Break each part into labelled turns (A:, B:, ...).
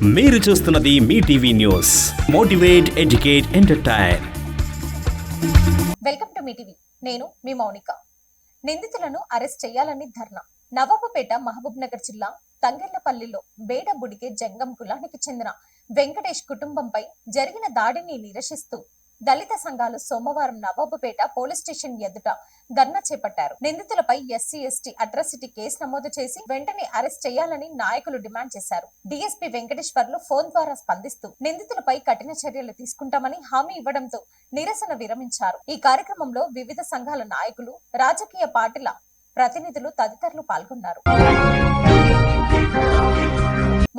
A: మీరు చూస్తున్నది Mee TV news. Motivate, educate, entertain.
B: Welcome to Mee TV. నేను మీ మౌనిక. నిందితులను అరెస్ట్ చేయాలని ధర్నా. నవాబుపేట, మహబూబ్ నగర్ జిల్లా తంగెళ్లపల్లిలో బేడబుడిగే జంగం కులానికి చెందిన వెంకటేష్ కుటుంబంపై జరిగిన దాడిని నిరసిస్తూ దళిత సంఘాలు సోమవారం నవాబుపేట పోలీస్ స్టేషన్ ఎదుట ధర్నా చేపట్టారు. నిందితులపై ఎస్సీ ఎస్టీ అట్రాసిటీ కేసు నమోదు చేసి వెంటనే అరెస్ట్ చేయాలని నాయకులు డిమాండ్ చేశారు. డీఎస్పీ వెంకటేశ్వర్లు ఫోన్ ద్వారా స్పందిస్తూ నిందితులపై కఠిన చర్యలు తీసుకుంటామని హామీ ఇవ్వడంతో నిరసన విరమించారు. ఈ కార్యక్రమంలో వివిధ సంఘాల నాయకులు, రాజకీయ పార్టీల ప్రతినిధులు తదితరులు పాల్గొన్నారు.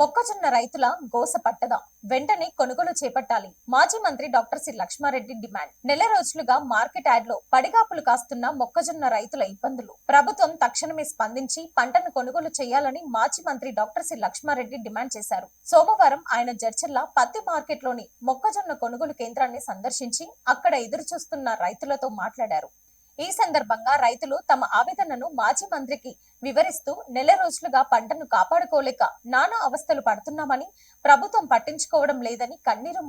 B: మొక్కజొన్న రైతుల గోస పట్టదా, వెంటనే కొనుగోలు చేపట్టాలి. మాజీ మంత్రి డాక్టర్ సి లక్ష్మారెడ్డి డిమాండ్. నెల రోజులుగా మార్కెట్ యార్డ్ లో పడిగాపులు కాస్తున్న మొక్కజొన్న రైతుల ఇబ్బందులు. ప్రభుత్వం తక్షణమే స్పందించి పంటను కొనుగోలు చేయాలని మాజీ మంత్రి డాక్టర్ సి లక్ష్మారెడ్డి డిమాండ్ చేశారు. సోమవారం ఆయన జడ్చర్ల పత్తి మార్కెట్ లోని మొక్కజొన్న కొనుగోలు కేంద్రాన్ని సందర్శించి అక్కడ ఎదురు చూస్తున్న రైతులతో మాట్లాడారు. ఈ సందర్భంగా రైతులు తమ ఆవేదనను మాజీ మంత్రికి వివరిస్తూ నెల రోజులుగా పంటను కాపాడుకోలేక నానా అవస్థలు పడుతున్నామని, ప్రభుత్వం పట్టించుకోవడం లేదని కన్నీరు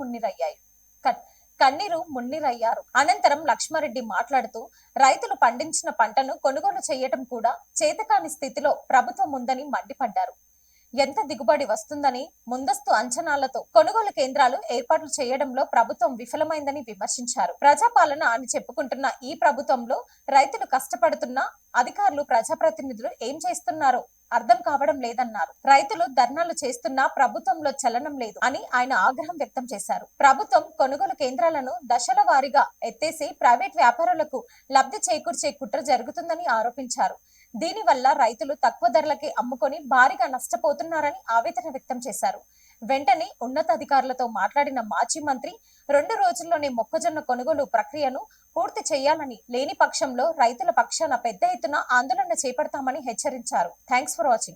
B: మున్నీరయ్యారు. అనంతరం లక్ష్మారెడ్డి మాట్లాడుతూ రైతులు పండించిన పంటను కొనుగోలు చేయటం కూడా చేతకాని స్థితిలో ప్రభుత్వం ఉందని మండిపడ్డారు. ఎంత దిగుబడి వస్తుందని ముందస్తు అంచనాలతో కొనుగోలు కేంద్రాలు ఏర్పాట్లు చేయడంలో ప్రభుత్వం విఫలమైందని విమర్శించారు. ప్రజాపాలన అని చెప్పుకుంటున్న ఈ ప్రభుత్వంలో రైతులు కష్టపడుతున్నా అధికారులు, ప్రజాప్రతినిధులు ఏం చేస్తున్నారో అర్థం కావడం లేదన్నారు. రైతులు ధర్నాలు చేస్తున్నా ప్రభుత్వంలో చలనం లేదు అని ఆయన ఆగ్రహం వ్యక్తం చేశారు. ప్రభుత్వం కొనుగోలు కేంద్రాలను దశల వారీగా ఎత్తేసి ప్రైవేట్ వ్యాపారులకు లబ్ధి చేకూర్చే కుట్ర జరుగుతుందని ఆరోపించారు. దీనివల్ల రైతులు తక్కువ ధరలకే అమ్ముకొని భారీగా నష్టపోతున్నారని ఆవేదన వ్యక్తం చేశారు. వెంటనే ఉన్నతాధికారులతో మాట్లాడిన మాజీ మంత్రి 2 రోజుల్లోనే మొక్కజొన్న కొనుగోలు ప్రక్రియను పూర్తి చేయాలని, లేని పక్షంలో రైతుల పక్షాన పెద్ద ఎత్తున ఆందోళన చేపడతామని హెచ్చరించారు. Thanks for watching.